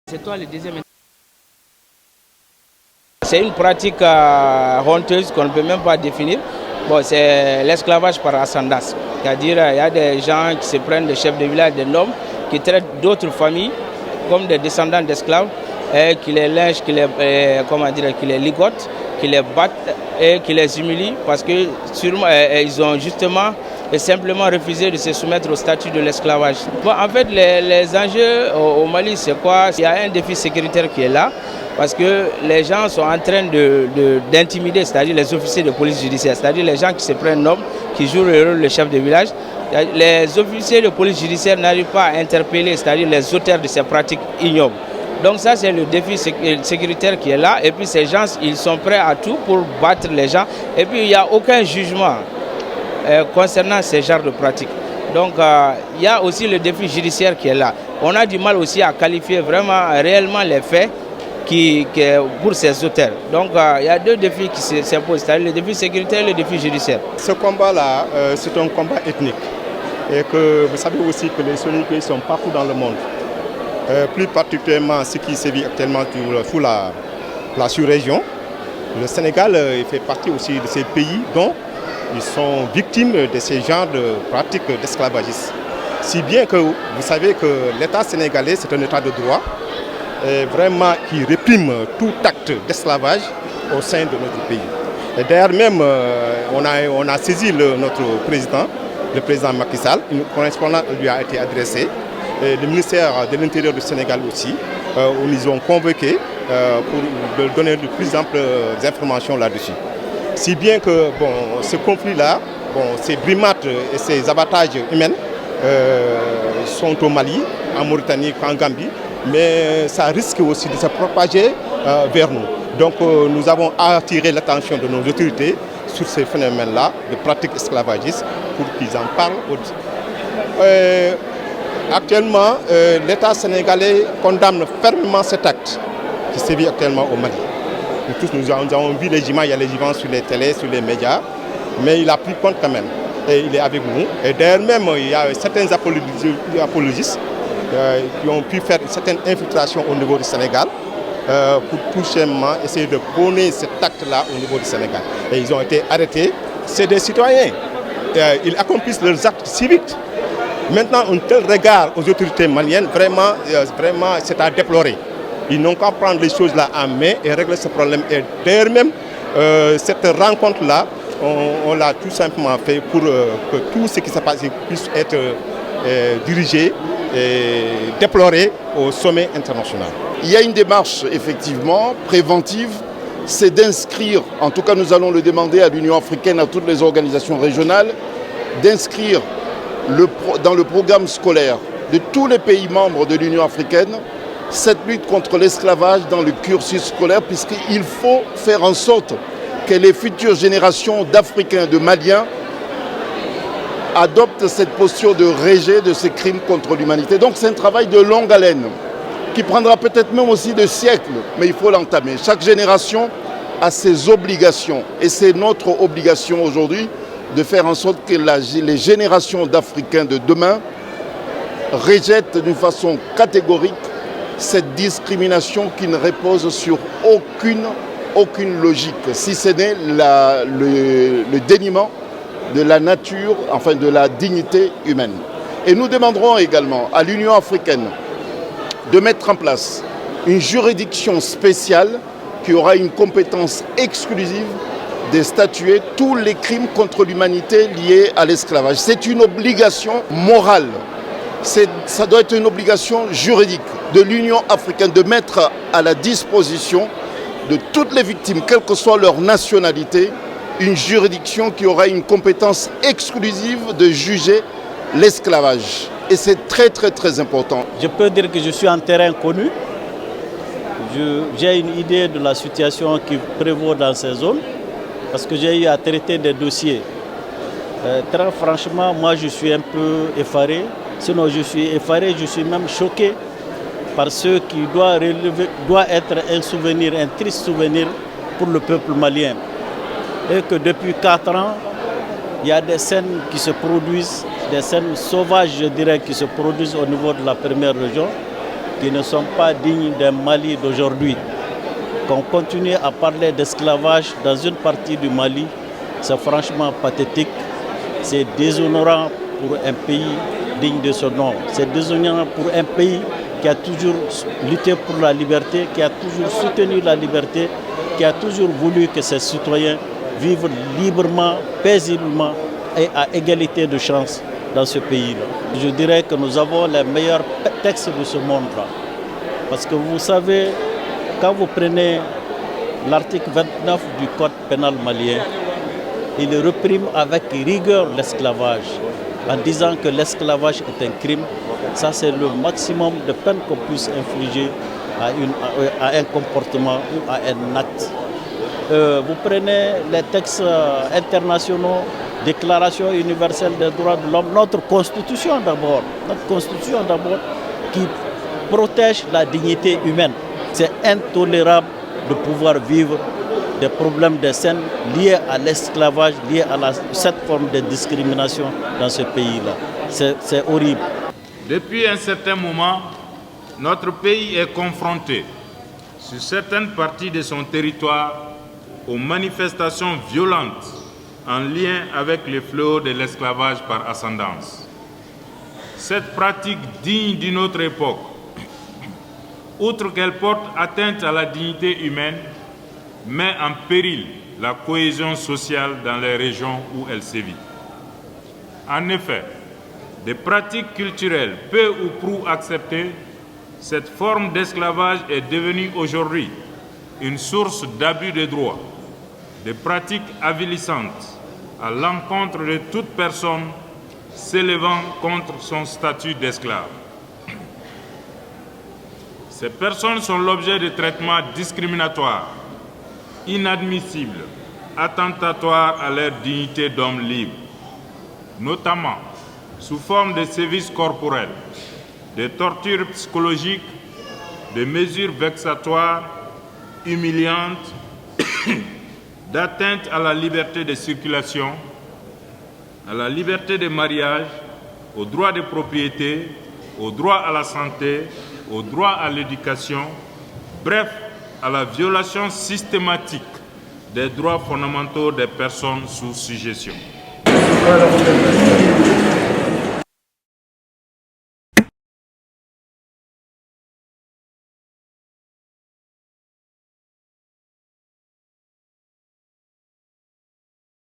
C'est toi le deuxième. C'est une pratique honteuse qu'on ne peut même pas définir. Bon, c'est l'esclavage par ascendance. C'est-à-dire il y a des gens qui se prennent des chefs de village, des nobles, qui traitent d'autres familles comme des descendants d'esclaves, et qui les lynchent, qui les ligotent, qui les battent et qui les humilient parce que sûrement ils ont justement et simplement refusé de se soumettre au statut de l'esclavage. Bon, en fait, les enjeux au Mali, c'est quoi? Il y a un défi sécuritaire qui est là, parce que les gens sont en train d'intimider, c'est-à-dire les officiers de police judiciaire, c'est-à-dire les gens qui se prennent hommes, qui jouent le rôle de chef de village. Les officiers de police judiciaire n'arrivent pas à interpeller, c'est-à-dire les auteurs de ces pratiques ignobles. Donc ça, c'est le défi sécuritaire qui est là. Et puis ces gens, ils sont prêts à tout pour battre les gens. Et puis il n'y a aucun jugement concernant ces genres de pratiques. Donc il y a aussi le défi judiciaire qui est là. On a du mal aussi à qualifier vraiment réellement les faits pour ces auteurs. Donc il y a deux défis qui s'imposent, c'est-à-dire le défi sécuritaire et le défi judiciaire. Ce combat-là, c'est un combat ethnique. Et que vous savez aussi que les Soninké sont partout dans le monde. Plus particulièrement ce qui sévit actuellement sous la sous-région. Le Sénégal fait partie aussi de ces pays dont ils sont victimes de ces genres de pratiques d'esclavagisme. Si bien que vous savez que l'État sénégalais, c'est un État de droit, vraiment qui réprime tout acte d'esclavage au sein de notre pays. Et d'ailleurs même, on a saisi notre président, le président Macky Sall, une correspondance lui a été adressée. Et le ministère de l'Intérieur du Sénégal aussi, où ils ont convoqué pour donner de plus amples informations là-dessus. Si bien que ce conflit-là, ces brimades et ces abattages humains sont au Mali, en Mauritanie, en Gambie, mais ça risque aussi de se propager vers nous. Donc nous avons attiré l'attention de nos autorités sur ces phénomènes-là, de pratiques esclavagistes, pour qu'ils en parlent. Actuellement, l'État sénégalais condamne fermement cet acte qui sévit actuellement au Mali. Nous avons vu les images, il y a les images sur les télés, sur les médias, mais il a pris compte quand même. Et il est avec nous. Et d'ailleurs même, il y a certains apologistes qui ont pu faire certaines infiltrations au niveau du Sénégal pour tout simplement essayer de prôner cet acte-là au niveau du Sénégal. Et ils ont été arrêtés. C'est des citoyens. Ils accomplissent leurs actes civiques. Maintenant, un tel regard aux autorités maliennes, vraiment c'est à déplorer. Ils n'ont qu'à prendre les choses là en main et régler ce problème. Et d'ailleurs même, cette rencontre-là, on l'a tout simplement fait pour que tout ce qui s'est passé puisse être dirigé et déploré au sommet international. Il y a une démarche effectivement préventive, c'est d'inscrire, en tout cas nous allons le demander à l'Union africaine, à toutes les organisations régionales, d'inscrire dans le programme scolaire de tous les pays membres de l'Union africaine cette lutte contre l'esclavage dans le cursus scolaire, puisqu'il faut faire en sorte que les futures générations d'Africains, de Maliens, adoptent cette posture de rejet de ces crimes contre l'humanité. Donc c'est un travail de longue haleine, qui prendra peut-être même aussi des siècles, mais il faut l'entamer. Chaque génération a ses obligations, et c'est notre obligation aujourd'hui de faire en sorte que les générations d'Africains de demain rejettent d'une façon catégorique cette discrimination qui ne repose sur aucune logique, si ce n'est le déniement de la nature, enfin de la dignité humaine. Et nous demanderons également à l'Union africaine de mettre en place une juridiction spéciale qui aura une compétence exclusive de statuer tous les crimes contre l'humanité liés à l'esclavage. C'est une obligation morale, ça doit être une obligation juridique de l'Union africaine de mettre à la disposition de toutes les victimes, quelle que soit leur nationalité, une juridiction qui aura une compétence exclusive de juger l'esclavage. Et c'est très important. Je peux dire que je suis en terrain connu. J'ai une idée de la situation qui prévaut dans ces zones, parce que j'ai eu à traiter des dossiers. Très franchement, moi je suis un peu effaré. Sinon je suis effaré, je suis même choqué par ce qui doit être un souvenir, un triste souvenir pour le peuple malien. Et que depuis 4 ans, il y a des scènes qui se produisent, des scènes sauvages, je dirais, qui se produisent au niveau de la première région. qui ne sont pas dignes d'un Mali d'aujourd'hui. Qu'on continue à parler d'esclavage dans une partie du Mali, c'est franchement pathétique. C'est déshonorant pour un pays digne de ce nom. C'est déshonorant pour un pays qui a toujours lutté pour la liberté, qui a toujours soutenu la liberté, qui a toujours voulu que ses citoyens vivent librement, paisiblement et à égalité de chances dans ce pays-là. Je dirais que nous avons les meilleurs textes de ce monde-là. Parce que vous savez, quand vous prenez l'article 29 du Code pénal malien, il réprime avec rigueur l'esclavage, en disant que l'esclavage est un crime. Ça, c'est le maximum de peine qu'on puisse infliger à un comportement ou à un acte. Vous prenez les textes internationaux, Déclaration universelle des droits de l'homme, notre Constitution d'abord, qui protège la dignité humaine. C'est intolérable de pouvoir vivre des problèmes de scène liés à l'esclavage, liés à cette forme de discrimination dans ce pays-là. C'est horrible. Depuis un certain moment, notre pays est confronté, sur certaines parties de son territoire, aux manifestations violentes en lien avec le fléau de l'esclavage par ascendance. Cette pratique digne d'une autre époque, outre qu'elle porte atteinte à la dignité humaine, met en péril la cohésion sociale dans les régions où elle sévit. En effet, des pratiques culturelles peu ou prou acceptées, cette forme d'esclavage est devenue aujourd'hui une source d'abus de droits, de pratiques avilissantes à l'encontre de toute personne s'élevant contre son statut d'esclave. Ces personnes sont l'objet de traitements discriminatoires, inadmissibles, attentatoires à leur dignité d'homme libre, notamment sous forme de sévices corporels, de tortures psychologiques, de mesures vexatoires, humiliantes, d'atteinte à la liberté de circulation, à la liberté de mariage, au droit de propriété, au droit à la santé, au droit à l'éducation, bref, à la violation systématique des droits fondamentaux des personnes sous sujétion.